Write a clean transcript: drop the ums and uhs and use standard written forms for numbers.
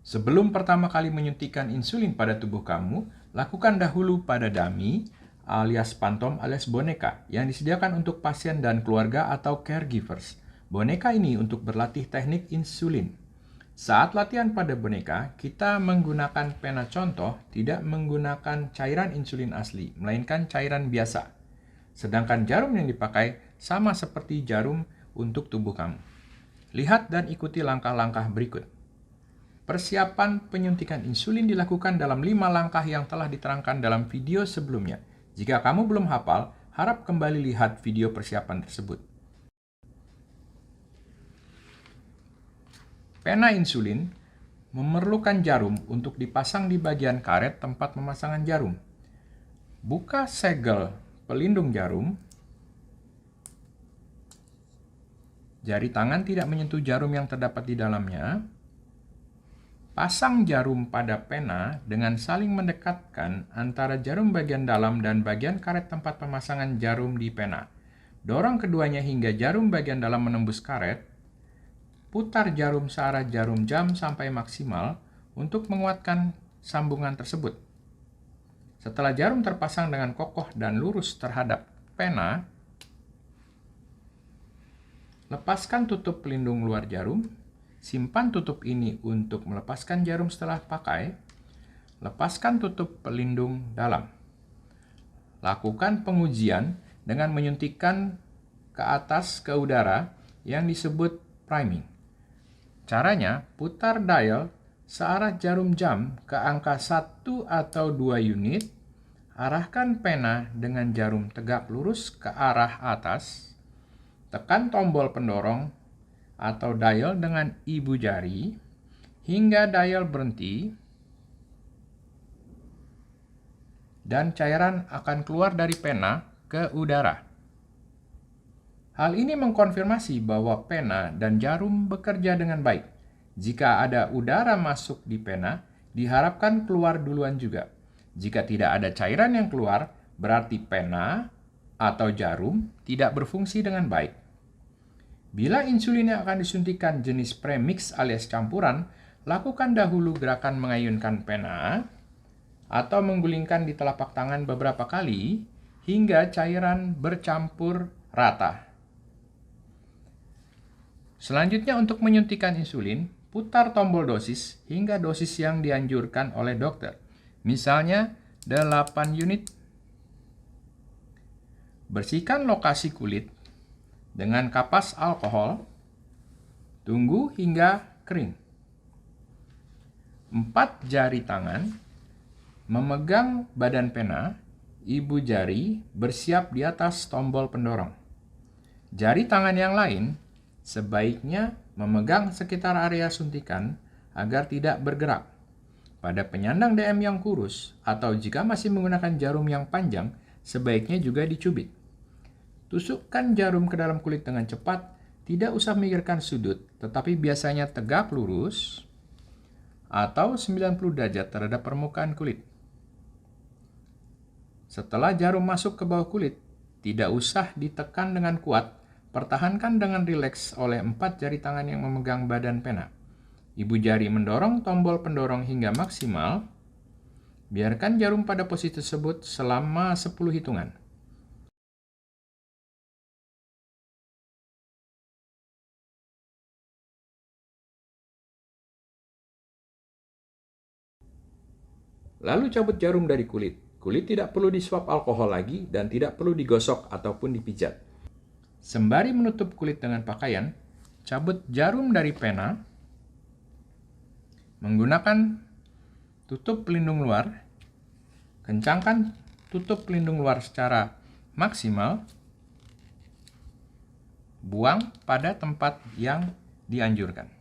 Sebelum pertama kali menyuntikkan insulin pada tubuh kamu, lakukan dahulu pada dummy alias pantom alias boneka yang disediakan untuk pasien dan keluarga atau caregivers. Boneka ini untuk berlatih teknik insulin. Saat latihan pada boneka, kita menggunakan pena contoh, tidak menggunakan cairan insulin asli, melainkan cairan biasa. Sedangkan jarum yang dipakai sama seperti jarum untuk tubuh kamu. Lihat dan ikuti langkah-langkah berikut. Persiapan penyuntikan insulin dilakukan dalam 5 langkah yang telah diterangkan dalam video sebelumnya. Jika kamu belum hafal, harap kembali lihat video persiapan tersebut. Pena insulin memerlukan jarum untuk dipasang di bagian karet tempat pemasangan jarum. Buka segel pelindung jarum. Jari tangan tidak menyentuh jarum yang terdapat di dalamnya. Pasang jarum pada pena dengan saling mendekatkan antara jarum bagian dalam dan bagian karet tempat pemasangan jarum di pena. Dorong keduanya hingga jarum bagian dalam menembus karet. Putar jarum searah jarum jam sampai maksimal untuk menguatkan sambungan tersebut. Setelah jarum terpasang dengan kokoh dan lurus terhadap pena, lepaskan tutup pelindung luar jarum. Simpan tutup ini untuk melepaskan jarum setelah pakai. Lepaskan tutup pelindung dalam. Lakukan pengujian dengan menyuntikkan ke atas ke udara yang disebut priming. Caranya, putar dial searah jarum jam ke angka 1 atau 2 unit. Arahkan pena dengan jarum tegak lurus ke arah atas. Tekan tombol pendorong atau dial dengan ibu jari hingga dial berhenti dan cairan akan keluar dari pena ke udara. Hal ini mengkonfirmasi bahwa pena dan jarum bekerja dengan baik. Jika ada udara masuk di pena, diharapkan keluar duluan juga. Jika tidak ada cairan yang keluar, berarti pena atau jarum tidak berfungsi dengan baik. Bila insulin yang akan disuntikan jenis premix alias campuran, lakukan dahulu gerakan mengayunkan pena atau menggulingkan di telapak tangan beberapa kali hingga cairan bercampur rata. Selanjutnya untuk menyuntikan insulin, putar tombol dosis hingga dosis yang dianjurkan oleh dokter. Misalnya 8 unit. Bersihkan lokasi kulit dengan kapas alkohol, tunggu hingga kering. 4 jari tangan memegang badan pena, ibu jari bersiap di atas tombol pendorong. Jari tangan yang lain sebaiknya memegang sekitar area suntikan agar tidak bergerak. Pada penyandang DM yang kurus atau jika masih menggunakan jarum yang panjang, sebaiknya juga dicubit. Tusukkan jarum ke dalam kulit dengan cepat, tidak usah memikirkan sudut, tetapi biasanya tegak lurus atau 90 derajat terhadap permukaan kulit. Setelah jarum masuk ke bawah kulit, tidak usah ditekan dengan kuat, pertahankan dengan rileks oleh 4 jari tangan yang memegang badan pena. Ibu jari mendorong tombol pendorong hingga maksimal, biarkan jarum pada posisi tersebut selama 10 hitungan. Lalu cabut jarum dari kulit. Kulit tidak perlu disuap alkohol lagi dan tidak perlu digosok ataupun dipijat. Sembari menutup kulit dengan pakaian, cabut jarum dari pena menggunakan tutup pelindung luar. Kencangkan tutup pelindung luar secara maksimal. Buang pada tempat yang dianjurkan.